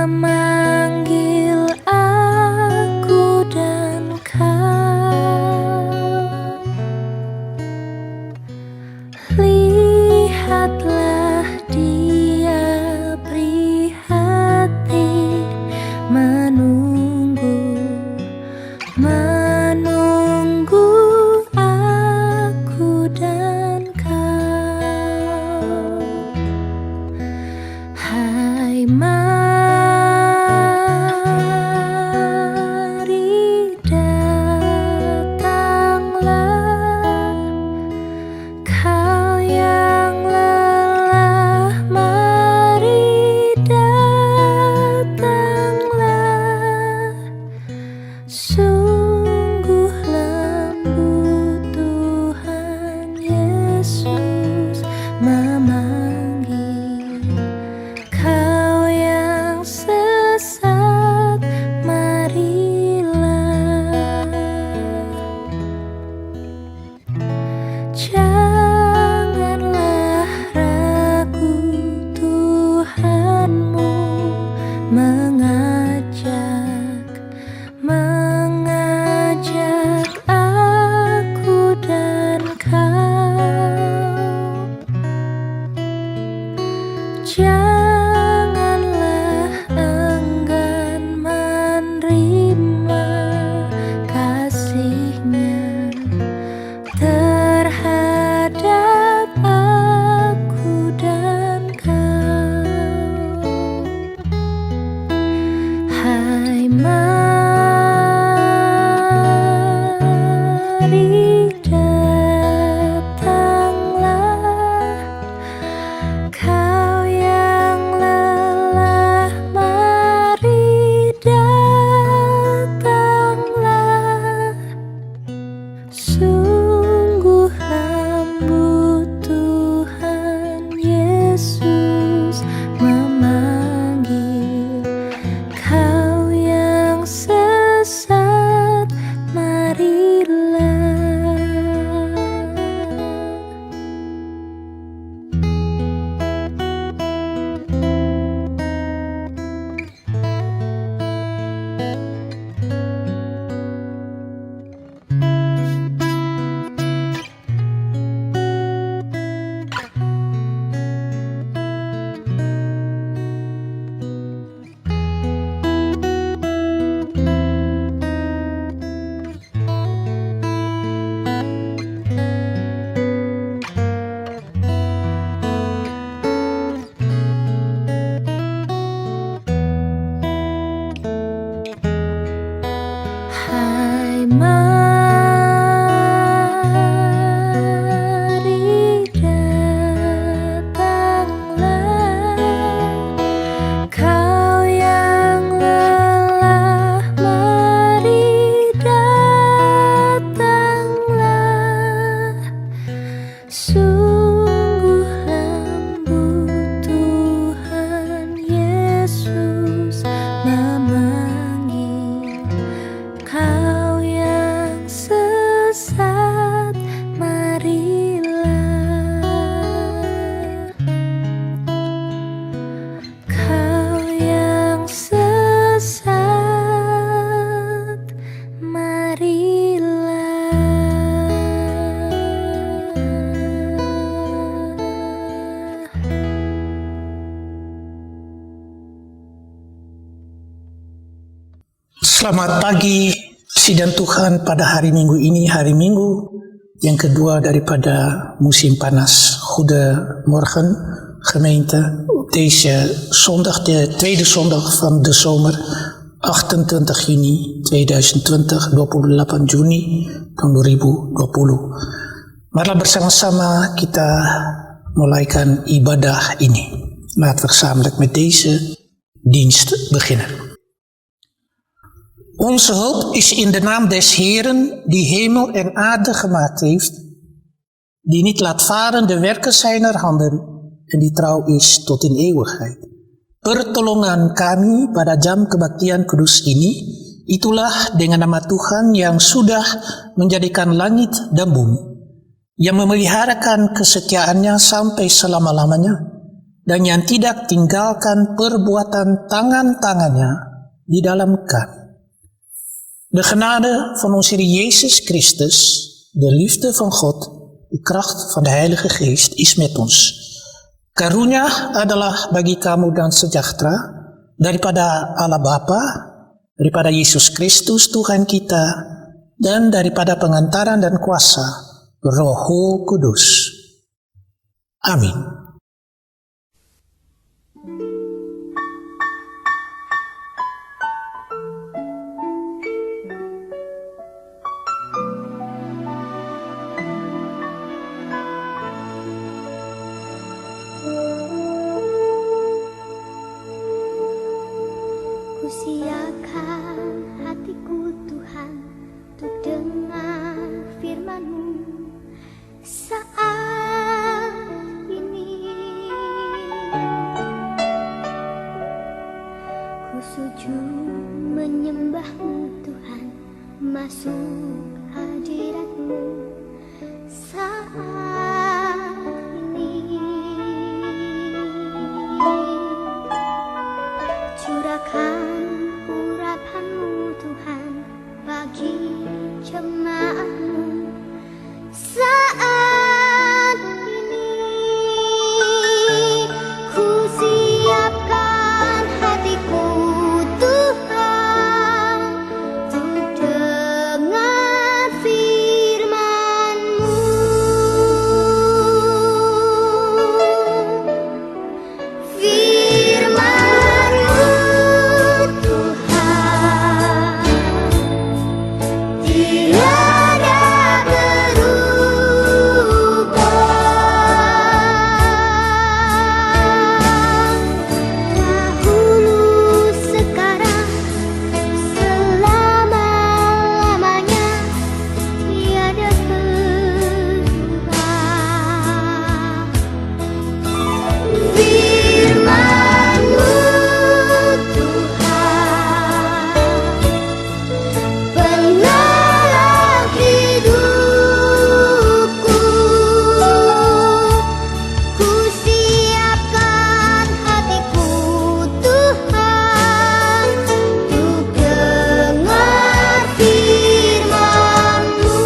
memanggil aku dan kau. Lihatlah dia prihatin menunggu aku dan kau. Hai, mari datanglah, kau yang lelah, mari datanglah. Sungguh lembut Tuhan Yesus memanggil. Kau yang sesat, marilah. Janganlah ragu, Tuhanmu mengajak aku dan kau. Janganlah enggan menerima kasih-Nya terhadap aku dan kau. Hai, mari datanglah, kau yang lelah, mari datanglah. Sungguh lembut Tuhan Yesus memanggil. Kau yang sesat, marilah. Hai, mari datanglah, kau yang lelah, mari datanglah. Sungguh lembut Tuhan Yesus memanggil. Kau yang sesat, marilah. Kau yang sesat, marilah. Selamat pagi, sidang Tuhan pada hari Minggu ini, hari Minggu yang kedua daripada musim panas. Goedemorgen gemeente, op deze zondag, de tweede zondag van de zomer, 28 Juni 2020, 28 Juni tahun 2020. Marilah bersama-sama kita mulaikan ibadah ini. Laten we gezamenlijk met deze dienst beginnen. Onze hulp is in de naam des Heeren, die hemel en aarde gemaakt heeft, die niet laat varen de werken zijner handen en die trouw is tot in eeuwigheid. Pertolongan kami pada jam kebaktian kudus ini, itulah dengan nama Tuhan yang sudah menjadikan langit dan bumi, yang memeliharakan kesetiaannya sampai selama-lamanya, dan yang tidak tinggalkan perbuatan tangan-tangannya di dalam kan. De genade van onze Heer Jezus Christus, de liefde van God, de kracht van de Heilige Geest is met ons. Karunia adalah bagi kamu dan sejahtera daripada Allah Bapa, daripada Yesus Kristus Tuhan kita, dan daripada pengantaran dan kuasa Roh Kudus. Amin. Siapkan hatiku Tuhan untuk dengar firman-Mu saat ini. Ku sujud menyembah-Mu Tuhan, masuk hadirat-Mu saat ini. Curahkan jemaat-Mu saat ini. Ku siapkan hatiku Tuhan untuk dengar firman-Mu. Firman-Mu Tuhan tiada berubah, dahulu, sekarang, selama-lamanya tiada berubah. Firman-Mu Tuhan penolong hidupku. Ku siapkan hatiku Tuhan untuk dengar firman-Mu.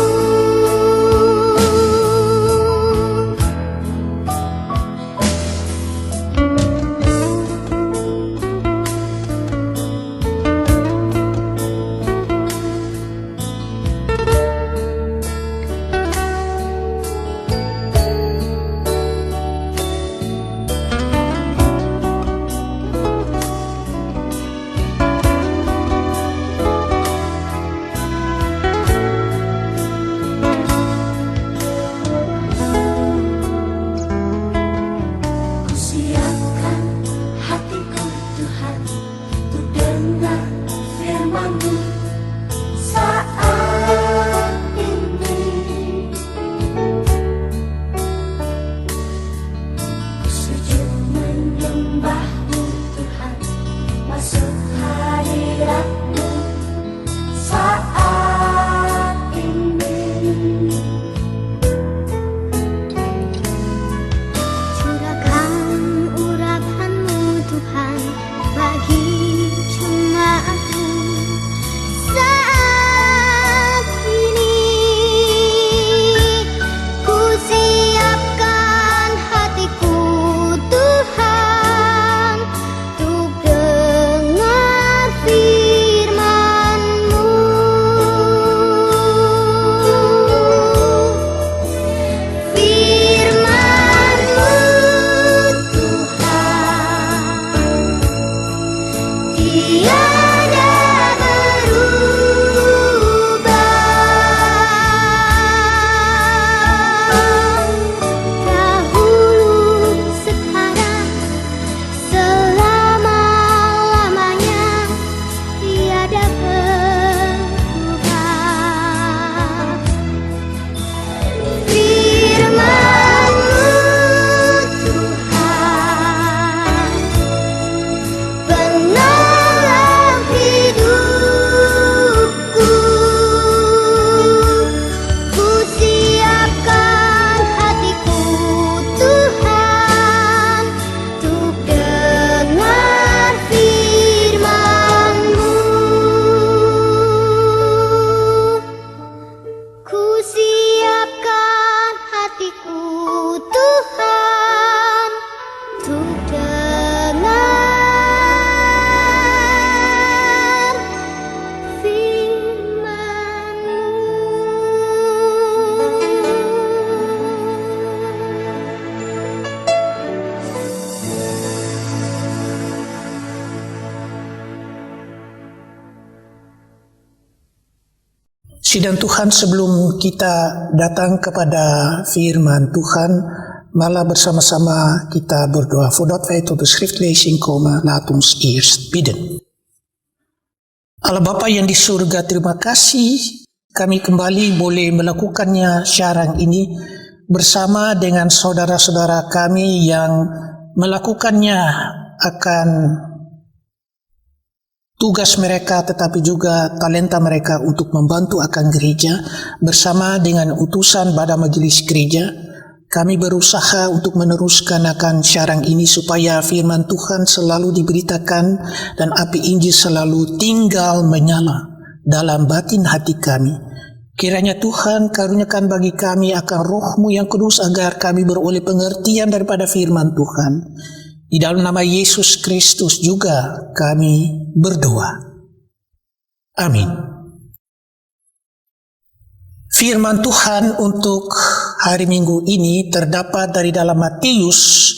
Ku siapkan hatiku Tuhan untuk dengar firman-Mu saat ini. Ku sujud menyembah-Mu Tuhan, masuk hadirat-Mu saat ini. Curahkan urapan-Mu Tuhan bagi jemaat-Mu saat ini. Ku siapkan hatiku Tuhan untuk dengar firman-Mu. Firman-Mu Tuhan tiada berubah, dahulu, sekarang, selama-lamanya tiada berubah. Firman-Mu Tuhan penolong Puji dan Tuhan, sebelum kita datang kepada firman Tuhan, malah bersama-sama kita berdoa. Voordat wij tot de schriftlezing komen, laat ons eerst bidden. Allah Bapa yang di surga, terima kasih kami kembali boleh melakukannya siaran ini bersama dengan saudara-saudara kami yang melakukannya akan tugas mereka tetapi juga talenta mereka untuk membantu akan gereja. Bersama dengan utusan pada majelis gereja, kami berusaha untuk meneruskan akan siaran ini supaya firman Tuhan selalu diberitakan dan api Injil selalu tinggal menyala dalam batin hati kami. Kiranya Tuhan karuniakan bagi kami akan Roh-Mu yang kudus agar kami beroleh pengertian daripada firman Tuhan. Di dalam nama Yesus Kristus juga kami berdoa. Amin. Firman Tuhan untuk hari Minggu ini terdapat dari dalam Matius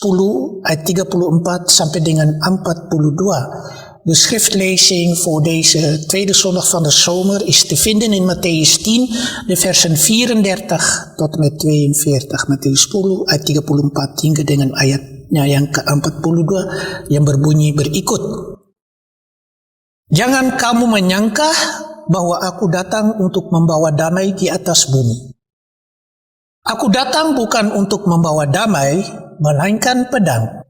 10 ayat 34 sampai dengan 42. De schriftlezing voor deze tweede zondag van de zomer is te vinden in Matthäus 10, de versen 34 tot en met 42. Matthäus 10 ayat 34 hingga dengan ayatnya yang ke-42 yang berbunyi berikut. Jangan kamu menyangka bahwa aku datang untuk membawa damai di atas bumi. Aku datang bukan untuk membawa damai, melainkan pedang.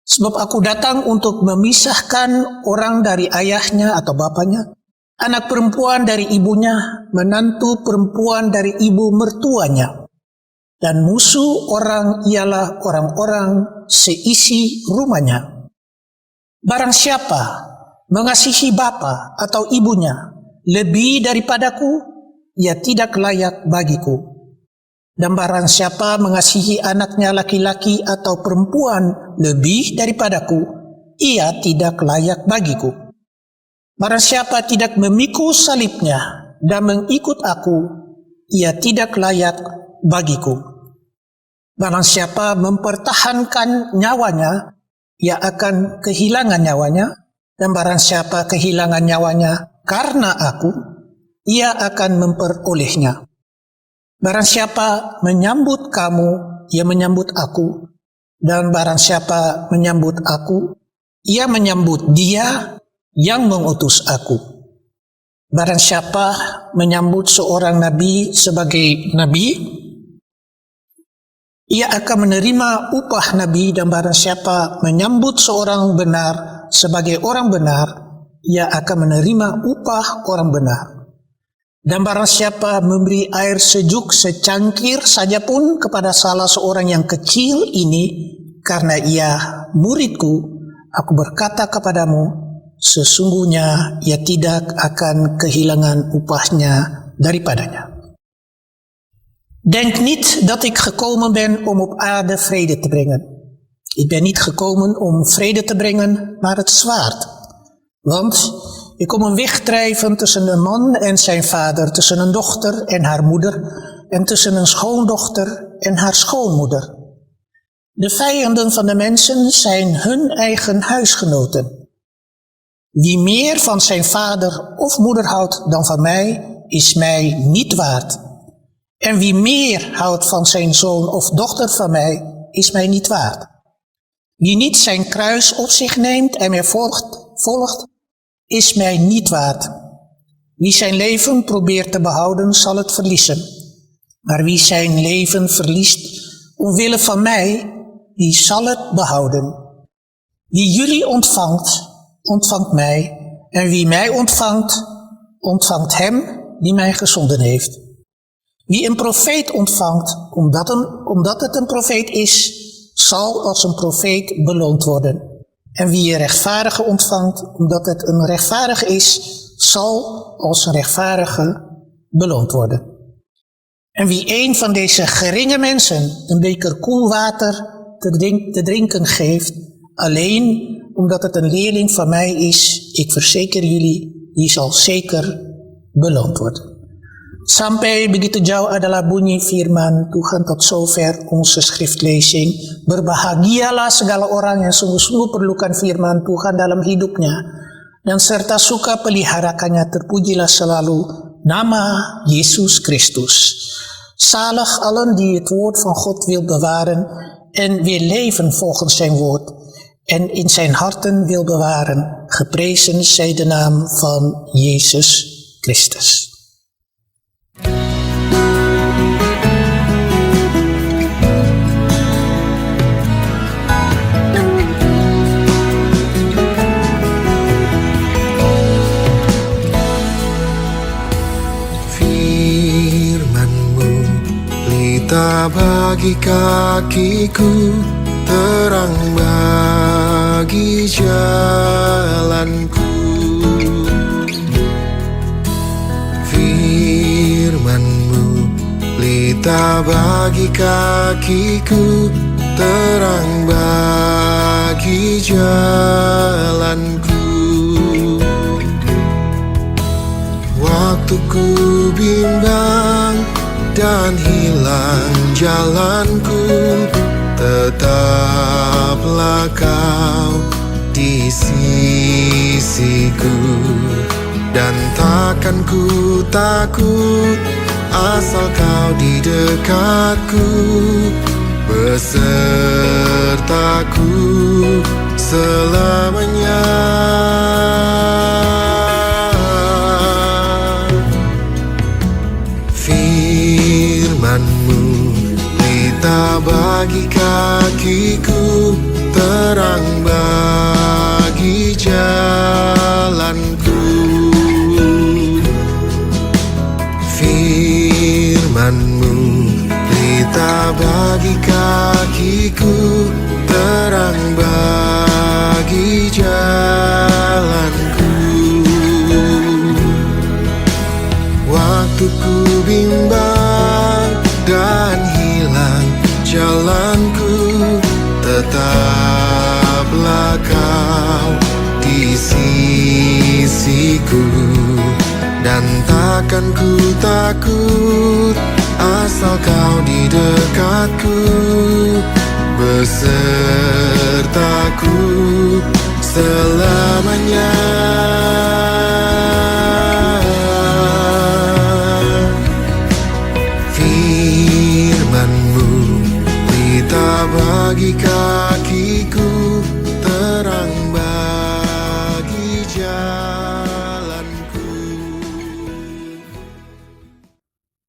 Sebab aku datang untuk memisahkan orang dari ayahnya atau bapaknya, anak perempuan dari ibunya, menantu perempuan dari ibu mertuanya. Dan musuh orang ialah orang-orang seisi rumahnya. Barang siapa mengasihi bapa atau ibunya lebih daripadaku, ia tidak layak bagiku. Dan barang siapa mengasihi anaknya laki-laki atau perempuan lebih daripadaku, ia tidak layak bagiku. Barang siapa tidak memikul salibnya dan mengikut aku, ia tidak layak bagiku. Barang siapa mempertahankan nyawanya, ia akan kehilangan nyawanya. Dan barang siapa kehilangan nyawanya karena aku, ia akan memperolehnya. Barang siapa menyambut kamu, ia menyambut aku. Dan barang siapa menyambut aku, ia menyambut dia yang mengutus aku. Barang siapa menyambut seorang nabi sebagai nabi, ia akan menerima upah nabi. Dan barang siapa menyambut seorang benar sebagai orang benar, ia akan menerima upah orang benar. Dan barang siapa memberi air sejuk secangkir saja pun kepada salah seorang yang kecil ini, karena ia muridku, aku berkata kepadamu, sesungguhnya ia tidak akan kehilangan upahnya daripadanya. Denk niet dat ik gekomen ben om op aarde vrede te brengen. Ik ben niet gekomen om vrede te brengen, maar het zwaard. Want ik kom een weg drijven tussen een man en zijn vader, tussen een dochter en haar moeder, en tussen een schoondochter en haar schoonmoeder. De vijanden van de mensen zijn hun eigen huisgenoten. Wie meer van zijn vader of moeder houdt dan van mij, is mij niet waard. En wie meer houdt van zijn zoon of dochter van mij, is mij niet waard. Wie niet zijn kruis op zich neemt en mij volgt, is mij niet waard. Wie zijn leven probeert te behouden, zal het verliezen. Maar wie zijn leven verliest omwille van mij, die zal het behouden. Wie jullie ontvangt, ontvangt mij. En wie mij ontvangt, ontvangt hem die mij gezonden heeft. Wie een profeet ontvangt, omdat het een profeet is, zal als een profeet beloond worden. En wie een rechtvaardige ontvangt, omdat het een rechtvaardige is, zal als een rechtvaardige beloond worden. En wie een van deze geringe mensen een beker koel water te drinken geeft, alleen omdat het een leerling van mij is, ik verzeker jullie, die zal zeker beloond worden. Sampai begitu jauh adalah bunyi firman Tuhan. Tot zover onze schriftlezing. Berbahagialah segala orang yang sungguh-sungguh perlukan firman Tuhan dalam hidupnya dan serta suka peliharakannya. Terpujilah selalu nama Jezus Christus. Zalig allen die het woord van God wil bewaren en weer leven volgens zijn woord en in zijn harten wil bewaren. Geprezen zij de naam van Jezus Christus. Pelita bagi kakiku, terang bagi jalanku. Firman-Mu, pelita bagi kakiku, terang bagi jalanku. Waktu ku bimbang dan hilang jalanku, tetaplah Kau di sisiku. Dan takkan ku takut asal Kau di dekatku, besertaku selamanya. Firman-Mu, pelita bagi kakiku, terang bagi jalanku. Firman-Mu, pelita bagi kakiku, terang bagi jalanku. Waktu ku bimbang dan hilang jalanku, tetaplah Kau di sisiku. Dan takkan ku takut asal Kau di dekatku, besertaku selamanya. Firman-Mu, pelita bagi kakiku, terang bagi jalanku.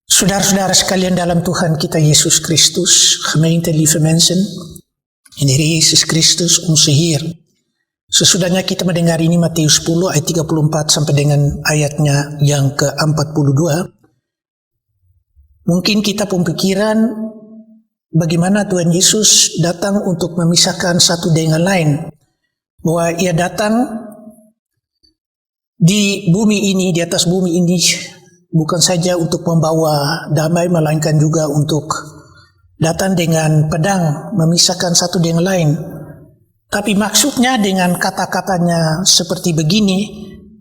Saudara-saudara sekalian dalam Tuhan kita Yesus Kristus, gemeente lieve mensen, in de Heer Jezus Christus onze Heer. Sesudahnya kita mendengar ini Matius 10 ayat 34 sampai dengan ayatnya yang ke-42, mungkin kita pemikiran bagaimana Tuhan Yesus datang untuk memisahkan satu dengan lain. Bahwa Ia datang di bumi ini, di atas bumi ini, bukan saja untuk membawa damai, melainkan juga untuk datang dengan pedang, memisahkan satu dengan lain. Tapi maksudnya dengan kata-katanya seperti begini,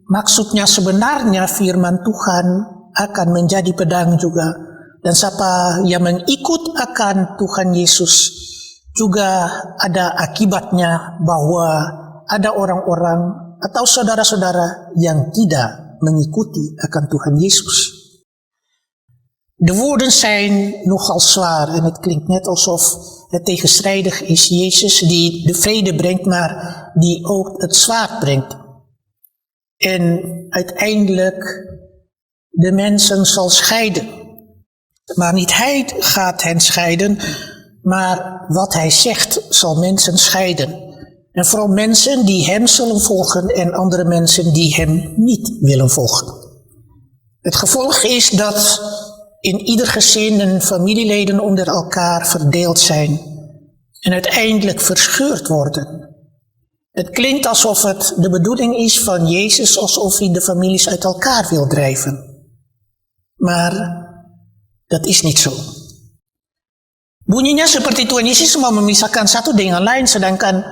maksudnya sebenarnya firman Tuhan akan menjadi pedang juga. Dan siapa yang mengikut akan Tuhan Yesus juga ada akibatnya, bahwa ada orang-orang atau saudara-saudara yang tidak mengikuti akan Tuhan Yesus. De woorden zijn nogal zwaar en het klinkt net alsof het tegenstrijdig is. Jezus die de vrede brengt, maar die ook het zwaard brengt. En uiteindelijk de mensen zal scheiden. Maar niet hij gaat hen scheiden, maar wat hij zegt zal mensen scheiden. En vooral mensen die hem zullen volgen en andere mensen die hem niet willen volgen. Het gevolg is dat in ieder gezin en familieleden onder elkaar verdeeld zijn en uiteindelijk verscheurd worden. Het klinkt alsof het de bedoeling is van Jezus, alsof hij de families uit elkaar wil drijven. Maar dat is niet zo. Bunyinya seperti Tuhan Yesus mau memisahkan satu dengan lain, sedangkan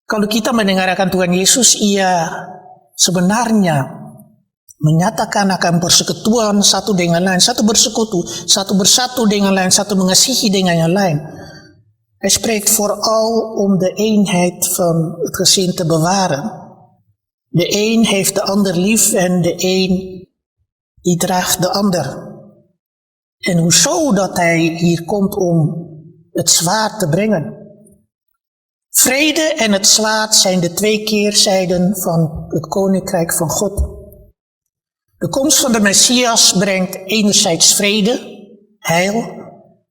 kalau kita mendengarkan Tuhan Yesus, Ia sebenarnya menyatakan akan persekutuan satu dengan lain, satu bersekutu, satu bersatu dengan lain, satu mengasihi dengan yang lain. Hij spreekt vooral om de eenheid van het gezin te bewaren. De een heeft de ander lief en de een die draagt de ander. En hoezo dat hij hier komt om het zwaard te brengen? Vrede en het zwaard zijn de twee keerzijden van het koninkrijk van God. De komst van de Messias brengt enerzijds vrede, heil,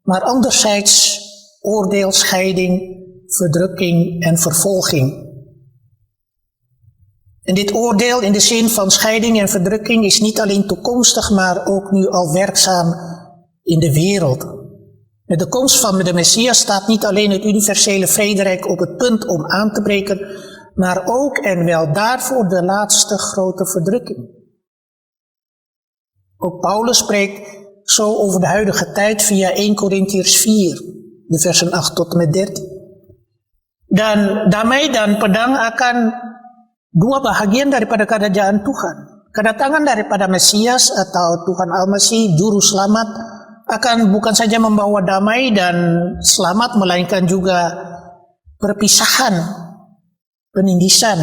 maar anderzijds oordeel, scheiding, verdrukking en vervolging. En dit oordeel in de zin van scheiding en verdrukking is niet alleen toekomstig, maar ook nu al werkzaam in de wereld. Met de komst van de Messias staat niet alleen het universele vrederijk op het punt om aan te breken, maar ook en wel daarvoor de laatste grote verdrukking. Ook Paulus spreekt zo over de huidige tijd via 1 Korintiërs 4, de versen 8 tot en met 13. Dan damai dan pedang akan dua bahagian daripada kerajaan Tuhan. Kedatangan daripada Mesias atau Tuhan Al-Masih, Juru Selamat, akan bukan saja membawa damai dan selamat, melainkan juga perpisahan, penindisan.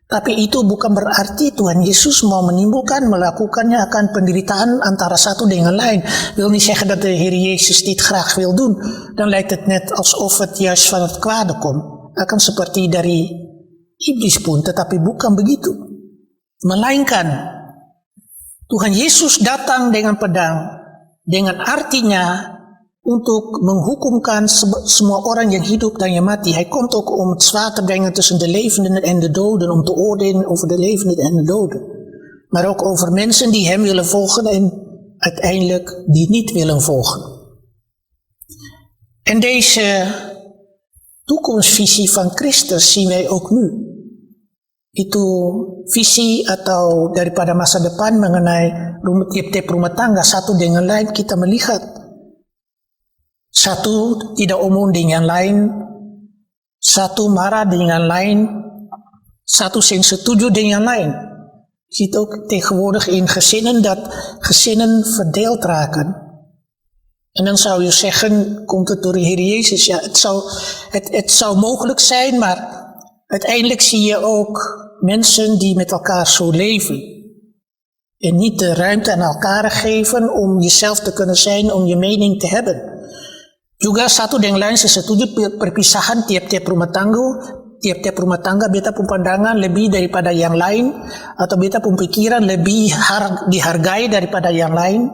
Tapi itu bukan berarti Tuhan Yesus mau melakukannya akan penderitaan antara satu dengan lain. Wil niet zeggen dat de Heer Jezus dit graag wil doen. Dan lijkt het net alsof het juist van het kwade komt. Akan seperti dari iblis pun, tetapi bukan begitu. Melainkan Tuhan Yesus datang dengan pedang, dengan artinya untuk menghukumkan semua orang yang hidup dan yang mati. Hij komt ook om het zwaard te brengen tussen de levenden en de doden, om te oordelen over de levenden en de doden. Maar ook over mensen die hem willen volgen en uiteindelijk die niet willen volgen. En deze toekomstvisie van Christus zien wij ook nu. Itu visi atau daripada masa depan mengenai tiap-tiap rumah tangga satu dengan lain kita melihat. Satu tidak omong dengan lain, satu marah dengan lain, satu sing setuju dengan lain. Je ziet ook tegenwoordig in gezinnen dat gezinnen verdeeld raken. En dan zou je zeggen, komt het door de Heer Jezus? Ja, het zou mogelijk zijn, maar uiteindelijk zie je ook mensen die met elkaar zo leven. En niet de ruimte aan elkaar geven om jezelf te kunnen zijn, om je mening te hebben. Juga satu dengan lain setuju perpisahan tiap-tiap rumah tangga beta pun pandangan lebih daripada yang lain, atau beta pun pikiran lebih dihargai daripada yang lain.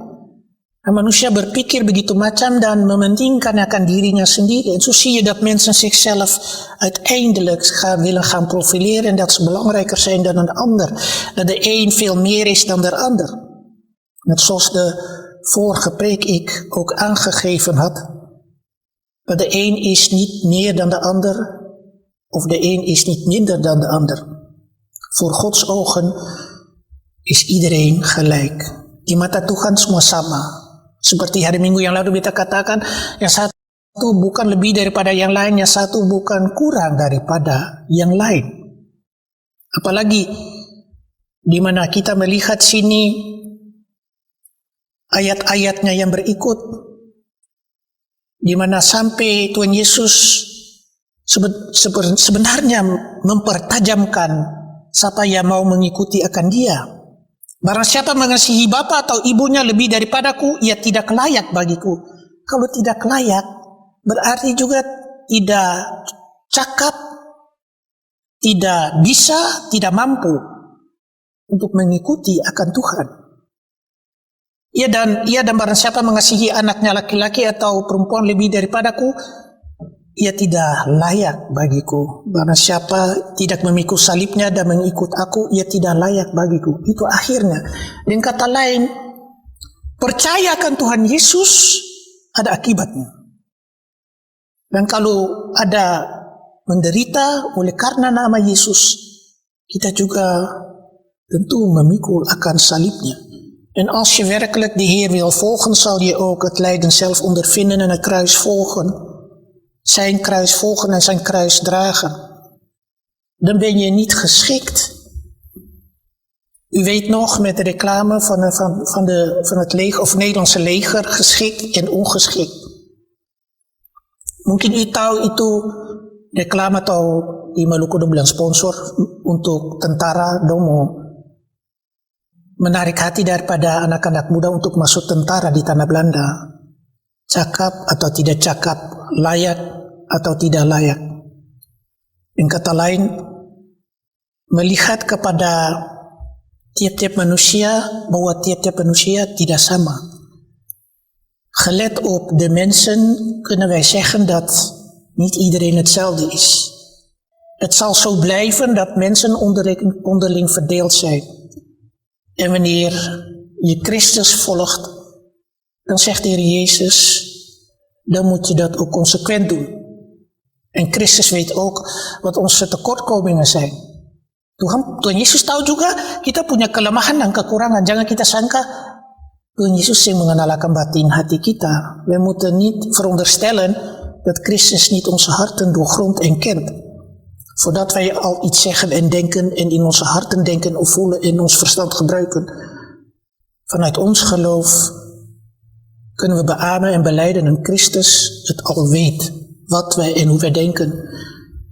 Manusia berpikir begitu macam dan mementingkan akan dirinya sendiri. En zo zie je dat mensen zichzelf uiteindelijk willen gaan profileren en dat ze belangrijker zijn dan een ander. Dat de een veel meer is dan de ander. Net zoals de vorige preek ik ook aangegeven had. Dat de een is niet meer dan de ander, of de een is niet minder dan de ander. Voor Gods ogen is iedereen gelijk. Di mata Tuhan semua sama. Seperti hari Minggu yang lalu kita katakan, yang satu bukan lebih daripada yang lain, yang satu bukan kurang daripada yang lain. Apalagi di mana kita melihat sini ayat-ayatnya yang berikut, di mana sampai Tuhan Yesus sebenarnya mempertajamkan siapa yang mau mengikuti akan dia. Barang siapa mengasihi bapa atau ibunya lebih daripadaku, ia tidak layak bagiku. Kalau tidak layak, berarti juga tidak cakap, tidak bisa, tidak mampu untuk mengikuti akan Tuhan. Ia dan barang siapa mengasihi anaknya laki-laki atau perempuan lebih daripadaku, ia tidak layak bagiku. Barang siapa tidak memikul salibnya dan mengikut aku, ia tidak layak bagiku. Itu akhirnya. Dengan kata lain, percaya akan Tuhan Yesus ada akibatnya. Dan kalau ada menderita oleh karena nama Yesus, kita juga tentu memikul akan salibnya. En als je werkelijk de Heer wil volgen, zal je ook het lijden zelf ondervinden en het kruis volgen. Zijn kruis volgen en zijn kruis dragen. Dan ben je niet geschikt. U weet nog met de reclame van het leger of Nederlandse leger, geschikt en ongeschikt. Mungkin u tahu itu reclame atau di Maluku 12 sponsor untuk tentara domo. menarik hati daripada anak-anak muda untuk masuk tentara di tanah Belanda. Cakap atau tidak cakap, layak atau tidak layak. Dengan kata lain, melihat kepada tiap-tiap manusia bahwa tiap-tiap manusia tidak sama. Gelet op de mensen kunnen wij zeggen dat niet iedereen hetzelfde is. Het zal zo blijven dat mensen onderling verdeeld zijn. En wanneer je Christus volgt, dan zegt de Heer Jezus, dan moet je dat ook consequent doen. En Christus weet ook wat onze tekortkomingen zijn. Tuhan Yesus tahu juga kita punya kelemahan dan kekurangan. Jangan kita sangka Tuhan Yesus yang mengenal akan batin hati kita. We moeten niet veronderstellen dat Christus niet onze harten doorgrondt en kent. Voordat wij al iets zeggen en denken en in onze harten denken of voelen en ons verstand gebruiken. Vanuit ons geloof kunnen we beamen en belijden dat Christus het al weet. Wat wij en hoe wij denken.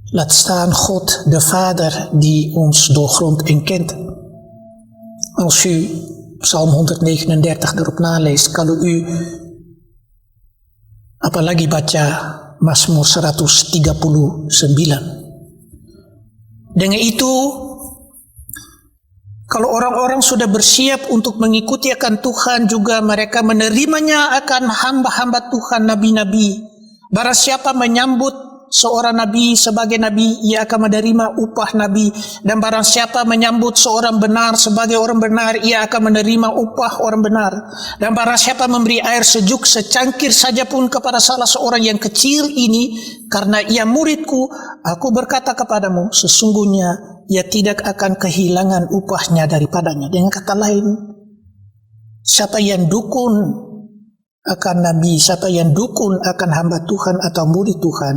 Laat staan God de Vader die ons doorgrondt en kent. Als u Psalm 139 erop naleest, kalau u apalagi baca Mazmur 139. Dengan itu, kalau orang-orang sudah bersiap untuk mengikuti akan Tuhan, juga mereka menerimanya akan hamba-hamba Tuhan, nabi-nabi. Barang siapa menyambut seorang nabi sebagai nabi, ia akan menerima upah nabi. Dan barang siapa menyambut seorang benar sebagai orang benar, ia akan menerima upah orang benar. Dan barang siapa memberi air sejuk secangkir saja pun kepada salah seorang yang kecil ini, karena ia muridku, aku berkata kepadamu, sesungguhnya ia tidak akan kehilangan upahnya daripadanya. Dengan kata lain, siapa yang dukun akan nabi, siapa yang dukun akan hamba Tuhan atau murid Tuhan,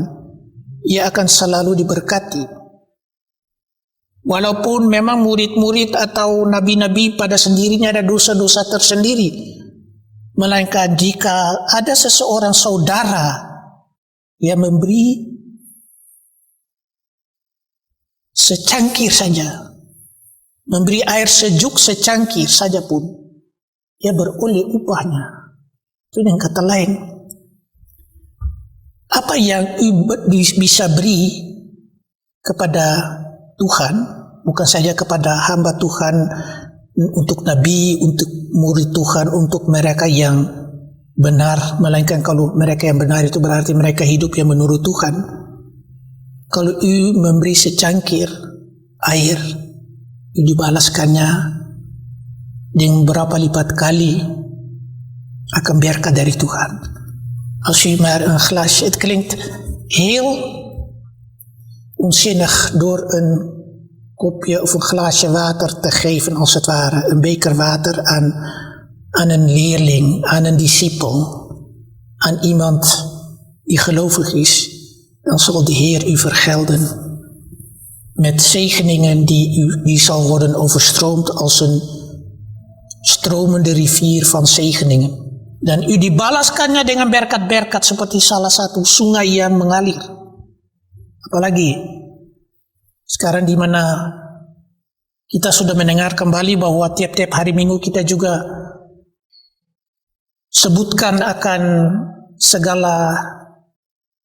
ia akan selalu diberkati. Walaupun memang murid-murid atau nabi-nabi pada sendirinya ada dosa-dosa tersendiri. Melainkan jika ada seseorang saudara yang memberi secangkir saja, memberi air sejuk secangkir saja pun, ia beroleh upahnya. Itu dengan kata lain, apa yang bisa beri kepada Tuhan, bukan saja kepada hamba Tuhan, untuk nabi, untuk murid Tuhan, untuk mereka yang benar, melainkan kalau mereka yang benar itu berarti mereka hidup yang menurut Tuhan. Kalau memberi secangkir air, dibalaskannya dengan berapa lipat kali akan berkat dari Tuhan. Als u maar een glas, het klinkt heel onzinnig door een kopje of een glaasje water te geven, als het ware, een beker water aan een leerling, aan een discipel, aan iemand die gelovig is, dan zal de Heer u vergelden met zegeningen die zal worden overstroomd als een stromende rivier van zegeningen. Dan u dibalaskannya dengan berkat-berkat seperti salah satu sungai yang mengalir. Apalagi sekarang di mana kita sudah mendengar kembali bahwa tiap-tiap hari Minggu kita juga sebutkan akan segala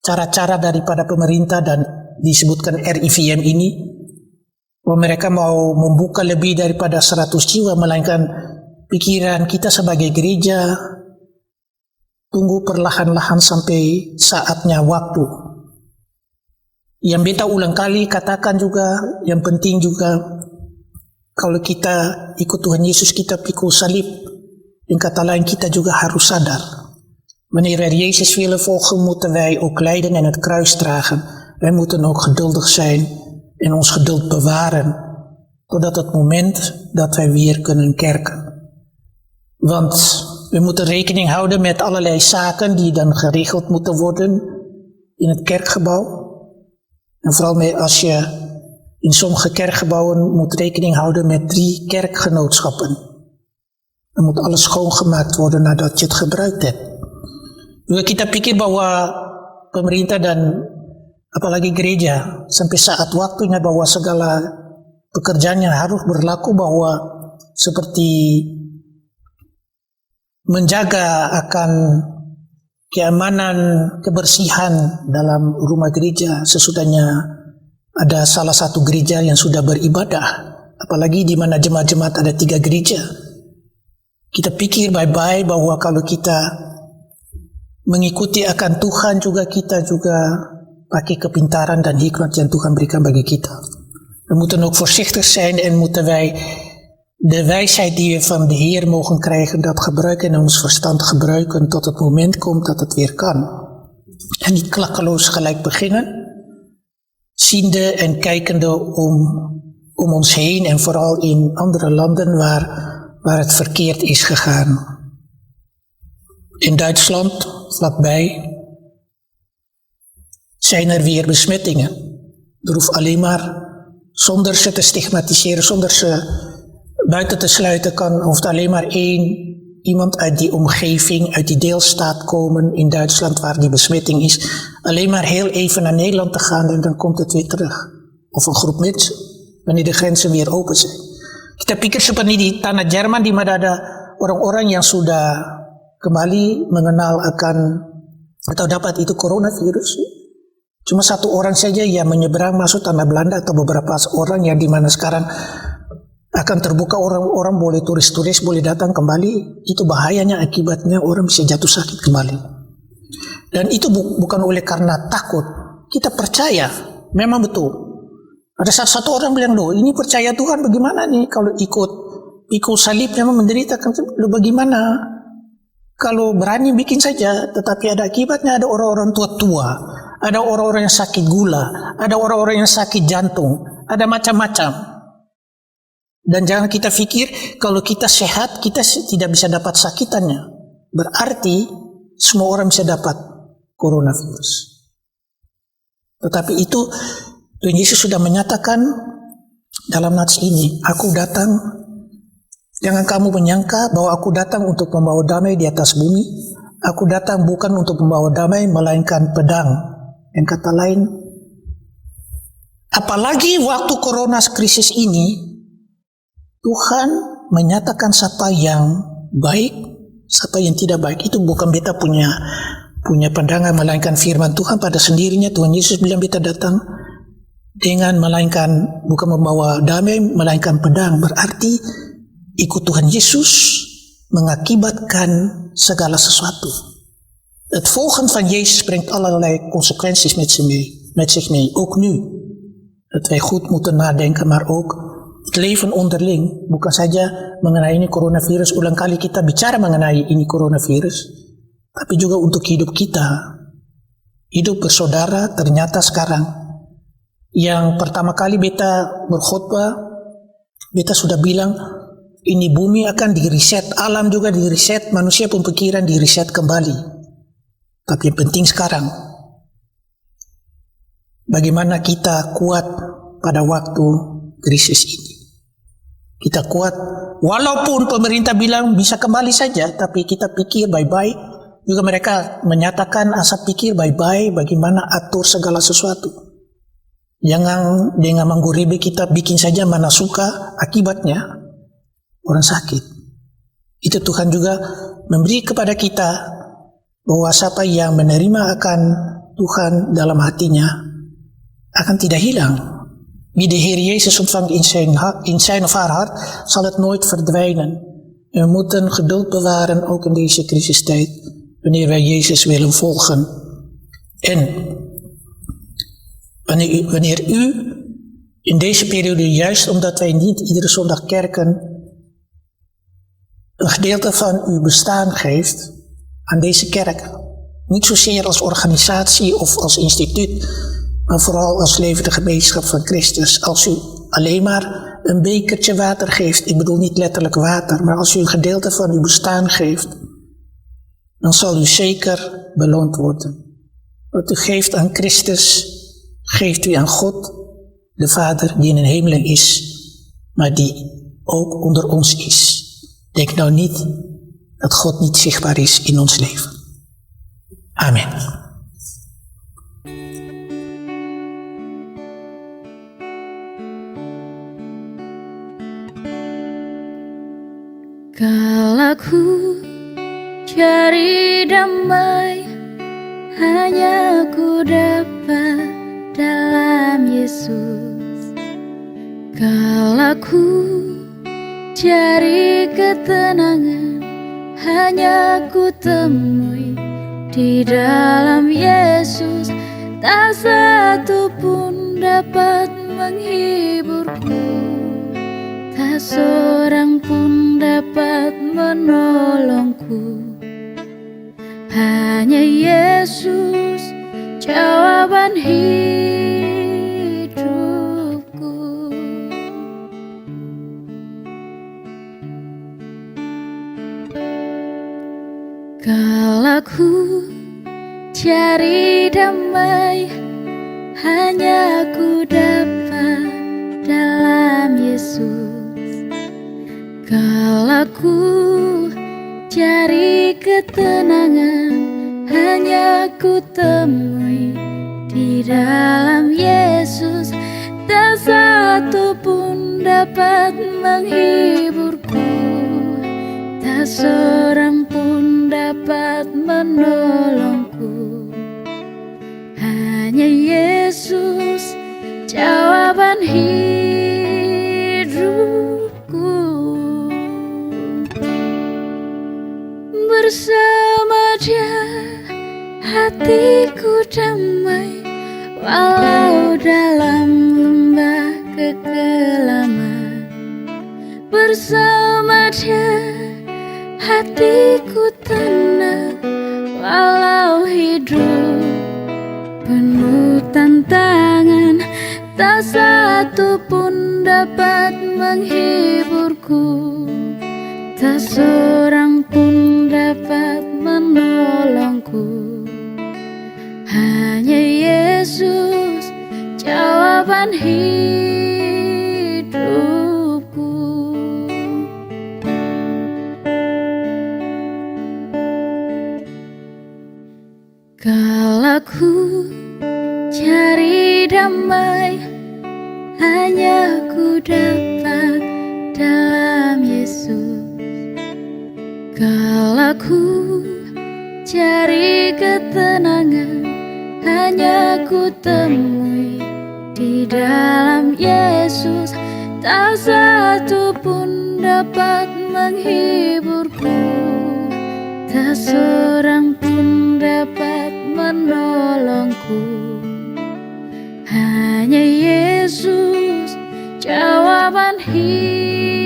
cara-cara daripada pemerintah dan disebutkan RIVM ini, bahwa mereka mau membuka lebih daripada 100 jiwa, melainkan pikiran kita sebagai gereja tunggu perlahan-lahan sampai saatnya waktu. Yang beta ulang kali katakan juga, yang penting juga, kalau kita ikut Tuhan Yesus, kita pikul salib. In kata lain, kita juga harus sadar. Wanneer wij Jezus willen volgen, moeten wij ook lijden en het kruis dragen. Wij moeten ook geduldig zijn en ons geduld bewaren, totdat het moment dat wij weer kunnen kerken. Want we moeten rekening houden met allerlei zaken die dan geregeld moeten worden in het kerkgebouw. En vooral als je in sommige kerkgebouwen moet rekening houden met 3 kerkgenootschappen. Dan moet alles schoongemaakt worden nadat je het gebruikt hebt. Juga kita pikir bahwa pemerintah dan apalagi gereja sampai saat waktunya bahwa segala pekerjaannya harus berlaku, bahwa seperti menjaga akan keamanan, kebersihan dalam rumah gereja sesudahnya ada salah satu gereja yang sudah beribadah, apalagi di mana jemaat-jemaat ada 3 gereja. Kita pikir baik-baik bahwa kalau kita mengikuti akan Tuhan juga, kita juga pakai kepintaran dan hikmat yang Tuhan berikan bagi kita. We moeten ook voorzichtig zijn en moeten wij de wijsheid die we van de Heer mogen krijgen, dat gebruiken en ons verstand gebruiken tot het moment komt dat het weer kan. En niet klakkeloos gelijk beginnen, ziende en kijkende om ons heen en vooral in andere landen waar het verkeerd is gegaan. In Duitsland, vlakbij, zijn er weer besmettingen. Er hoeft alleen maar, zonder ze te stigmatiseren, zonder ze buiten te sluiten, hoeft alleen maar iemand uit die omgeving, uit die deelstaat komen in Duitsland waar die besmetting is. Alleen maar heel even naar Nederland te gaan en dan komt het weer terug. Of een groep mensen, wanneer de grenzen weer open zijn. Kita pikir seperti di tanah Jerman di mana ada orang-orang yang sudah kembali mengenal akan atau dapat itu coronavirus. Cuma 1 orang saja yang menyeberang masuk tanah Belanda atau beberapa orang yang di mana sekarang akan terbuka, orang-orang boleh turis-turis boleh datang kembali. Itu bahayanya, akibatnya orang bisa jatuh sakit kembali. Dan itu bukan oleh karena takut. Kita percaya, memang betul. Ada satu orang bilang, loh ini percaya Tuhan bagaimana nih kalau ikut salib memang menderita, loh bagaimana? Kalau berani bikin saja, tetapi ada akibatnya. Ada orang-orang tua-tua, ada orang-orang yang sakit gula, ada orang-orang yang sakit jantung, ada macam-macam. Dan jangan kita pikir kalau kita sehat, kita tidak bisa dapat sakitannya. Berarti semua orang bisa dapat coronavirus. Tetapi itu Tuhan Yesus sudah menyatakan dalam nats ini, aku datang, jangan kamu menyangka bahwa aku datang untuk membawa damai di atas bumi. Aku datang bukan untuk membawa damai, melainkan pedang. Yang kata lain, apalagi waktu corona krisis ini, Tuhan menyatakan siapa yang baik, siapa yang tidak baik. Itu bukan beta punya pandangan, melainkan firman Tuhan pada sendirinya. Tuhan Yesus bilang beta datang dengan melainkan bukan membawa damai, melainkan pedang. Berarti ikut Tuhan Yesus mengakibatkan segala sesuatu. Het volgen van Jezus brengt allerlei consequenties met zich mee. Ook nu. Dat wij goed moeten nadenken, maar ook het leven onderling. Bukan saja mengenai ini coronavirus. Ulang kali kita bicara mengenai ini coronavirus. Tapi juga untuk hidup kita. Hidup bersaudara ternyata sekarang. Yang pertama kali beta berkhotbah, beta sudah bilang, ini bumi akan di-reset, alam juga di-reset, manusia pun pikiran di-reset kembali. Tapi yang penting sekarang, bagaimana kita kuat pada waktu krisis ini. Kita kuat, walaupun pemerintah bilang bisa kembali saja, tapi kita pikir baik-baik. Juga mereka menyatakan asal pikir baik-baik bagaimana atur segala sesuatu. Jangan dengan mengguribi kita bikin saja mana suka, akibatnya orang sakit. Itu Tuhan juga memberi kepada kita bahwa siapa yang menerima akan Tuhan dalam hatinya akan tidak hilang. Wie de Heer Jezus ontvangt in zijn of haar hart, zal het nooit verdwijnen. En we moeten geduld bewaren, ook in deze crisistijd, wanneer wij Jezus willen volgen. En wanneer u in deze periode, juist omdat wij niet iedere zondag kerken, een gedeelte van uw bestaan geeft aan deze kerk. Niet zozeer als organisatie of als instituut, maar vooral als levende gemeenschap van Christus. Als u alleen maar een bekertje water geeft, ik bedoel niet letterlijk water, maar als u een gedeelte van uw bestaan geeft, dan zal u zeker beloond worden. Wat u geeft aan Christus, geeft u aan God, de Vader die in de hemelen is, maar die ook onder ons is. Denk nou niet dat God niet zichtbaar is in ons leven. Amen. Kala ku cari damai, hanya ku dapat dalam Yesus. Kala ku cari ketenangan, hanya ku temui di dalam Yesus. Tak satu pun dapat menghiburku, tak seorang pun dapat menolongku. Hanya Yesus jawaban hidupku. Kala ku cari damai, hanya ku dapat dalam Yesus. Kala ku cari ketenangan, hanya ku temui di dalam Yesus. Tak satu pun dapat menghiburku, tak seorang pun dapat menolongku. Hanya Yesus jawaban hidupku. Bersama Dia hatiku damai, walau dalam lembah kekelaman. Bersama Dia hatiku tenang, walau hidup penuh tantangan. Tak satu pun dapat menghiburku, tak seorang pun dapat menolongku. Hanya Yesus jawaban hidupku. Kala ku cari damai, hanya ku dapat dalam Yesus. Kala ku cari ketenangan, hanya ku temui di dalam Yesus. Tak satu pun dapat menghiburku, tak seorang pun dapat menolongku. Hanya Yesus jawaban hidupku.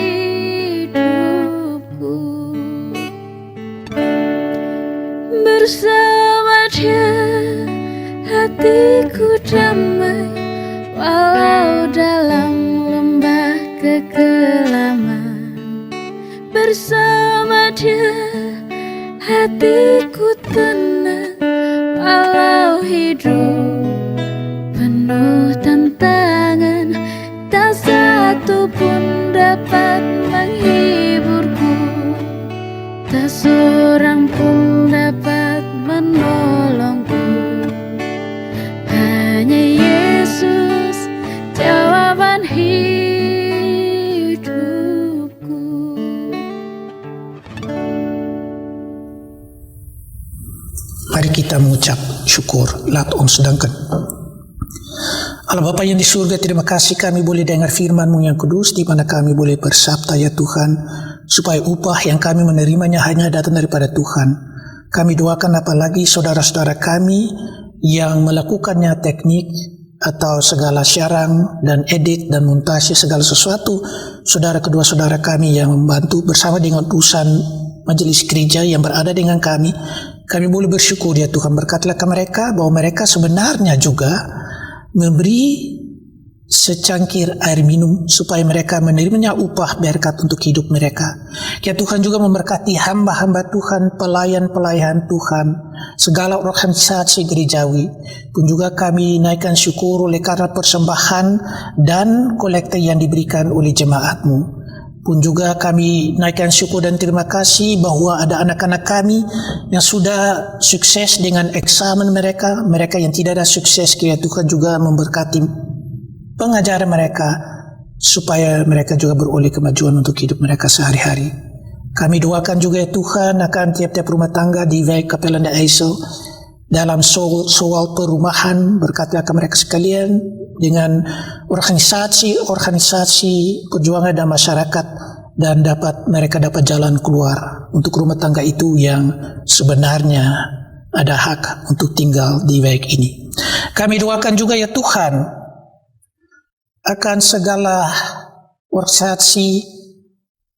Bersama Dia hatiku damai, walau dalam lembah kekelaman. Bersama Dia hatiku tenang, walau hidup penuh tantangan. Tak satu pun dapat menghiburku, tak seorang pun dapat menolongku. Hanya Yesus jawaban hidupku. Mari kita mengucap syukur. Lat ons danken. Allah Bapa yang di surga, terima kasih kami boleh dengar firman-Mu yang kudus, di mana kami boleh bersabda ya Tuhan, supaya upah yang kami menerimanya hanya datang daripada Tuhan. Kami doakan apalagi saudara-saudara kami yang melakukannya teknik atau segala siaran dan edit dan montase segala sesuatu, saudara kedua saudara kami yang membantu bersama dengan utusan majelis gereja yang berada dengan kami boleh bersyukur ya Tuhan. Berkatilah ke mereka bahwa mereka sebenarnya juga memberi secangkir air minum supaya mereka menerimanya upah berkat untuk hidup mereka. Ya Tuhan juga memberkati hamba-hamba Tuhan, pelayan-pelayan Tuhan, segala organisasi gerejawi pun juga kami naikkan syukur oleh karena persembahan dan kolekte yang diberikan oleh jemaat-Mu. Pun juga kami naikkan syukur dan terima kasih bahwa ada anak-anak kami yang sudah sukses dengan eksamen mereka. Mereka yang tidak ada sukses, kiranya Tuhan juga memberkati pengajaran mereka supaya mereka juga beroleh kemajuan untuk hidup mereka sehari-hari. Kami doakan juga ya Tuhan akan tiap-tiap rumah tangga di Wijk Kapellen de IJssel dalam soal perumahan. Berkati akan mereka sekalian dengan organisasi perjuangan dan masyarakat, dan mereka dapat jalan keluar untuk rumah tangga itu yang sebenarnya ada hak untuk tinggal di Wijk ini. Kami doakan juga ya Tuhan akan segala organisasi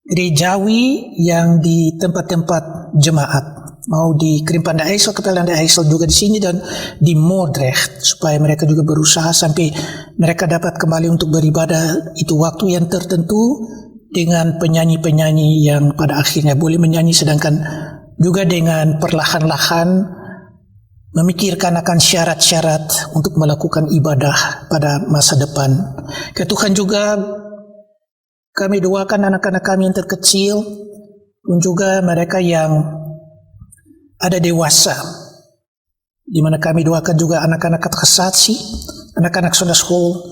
gerejawi yang di tempat-tempat jemaat, mau di Krimpen de IJssel, Kapellen de IJssel juga di sini dan di Moordrecht, supaya mereka juga berusaha sampai mereka dapat kembali untuk beribadah itu waktu yang tertentu dengan penyanyi-penyanyi yang pada akhirnya boleh menyanyi, sedangkan juga dengan perlahan-lahan memikirkan akan syarat-syarat untuk melakukan ibadah pada masa depan. Ke Tuhan juga kami doakan anak-anak kami yang terkecil dan juga mereka yang ada dewasa, di mana kami doakan juga anak-anak katekisasi, anak-anak Sunday School,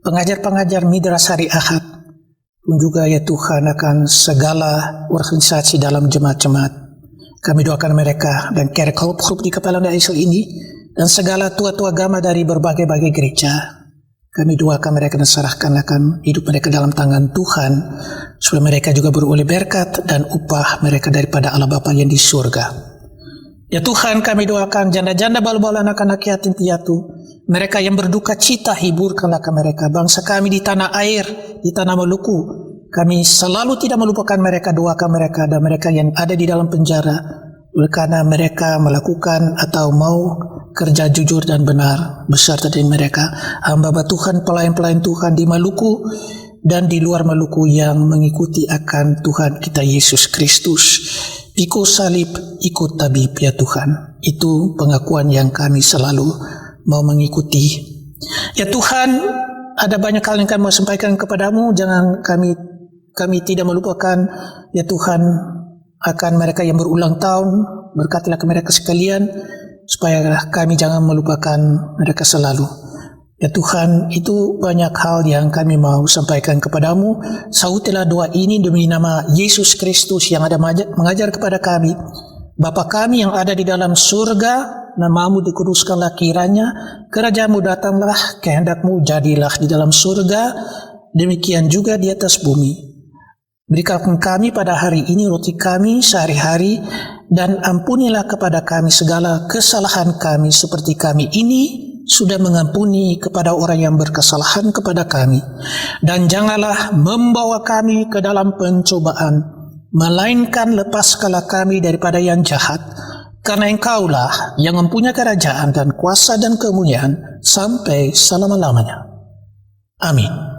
pengajar-pengajar Midras Hari Ahad, dan juga ya Tuhan akan segala organisasi dalam jemaat-jemaat. Kami doakan mereka dan kerk hulp di Kapellen de IJssel ini dan segala tua-tua agama dari berbagai-bagai gereja. Kami doakan mereka dan serahkan akan hidup mereka dalam tangan Tuhan, supaya mereka juga beroleh berkat dan upah mereka daripada Allah Bapa yang di surga. Ya Tuhan, kami doakan janda-janda, balu-balu, anak-anak yatim piatu, mereka yang berduka cita, hiburkanlah mereka. Bangsa kami di tanah air, di tanah Maluku, kami selalu tidak melupakan mereka, doakan mereka, dan mereka yang ada di dalam penjara karena mereka melakukan atau mau kerja jujur dan benar beserta dengan mereka. Hamba Tuhan, pelayan-pelayan Tuhan di Maluku dan di luar Maluku yang mengikuti akan Tuhan kita Yesus Kristus. Ikut salib, ikut tabib ya Tuhan. Itu pengakuan yang kami selalu mau mengikuti. Ya Tuhan, ada banyak hal yang kami mau sampaikan kepadamu. Jangan kami tidak melupakan ya Tuhan akan mereka yang berulang tahun. Berkatilah ke mereka sekalian, supaya kami jangan melupakan mereka selalu. Ya Tuhan, itu banyak hal yang kami mau sampaikan kepadamu. Sautilah doa ini demi nama Yesus Kristus yang ada mengajar kepada kami. Bapa kami yang ada di dalam surga, namamu dikuduskanlah kiranya, kerajaanmu datanglah, kehendakmu jadilah di dalam surga, demikian juga di atas bumi. Berikan kami pada hari ini roti kami sehari-hari, dan ampunilah kepada kami segala kesalahan kami seperti kami ini sudah mengampuni kepada orang yang berkesalahan kepada kami. Dan janganlah membawa kami ke dalam pencobaan, melainkan lepaskanlah kami daripada yang jahat, karena Engkaulah yang mempunyai kerajaan dan kuasa dan kemuliaan sampai selama-lamanya. Amin.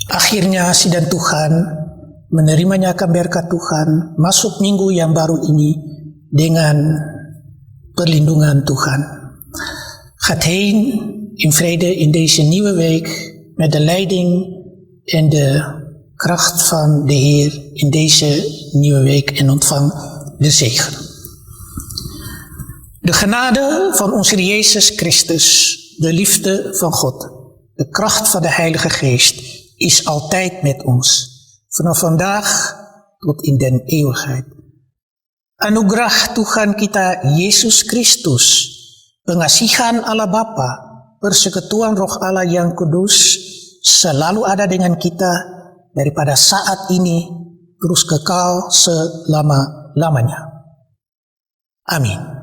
Akhirnya sidang Tuhan menerimanya akan berkat Tuhan masuk minggu yang baru ini dengan perlindungan Tuhan. Gaat heen in vrede in deze nieuwe week met de leiding en de kracht van de Heer in deze nieuwe week en ontvang de zegen. De genade van onze Heer Jezus Christus, de liefde van God, de kracht van de Heilige Geest is altijd met ons, vanaf vandaag tot in den eeuwigheid. Anugerah Tuhan kita Yesus Kristus, pengasihan Allah Bapa, persekutuan Roh Allah yang kudus selalu ada dengan kita daripada saat ini terus kekal selama-lamanya. Amin.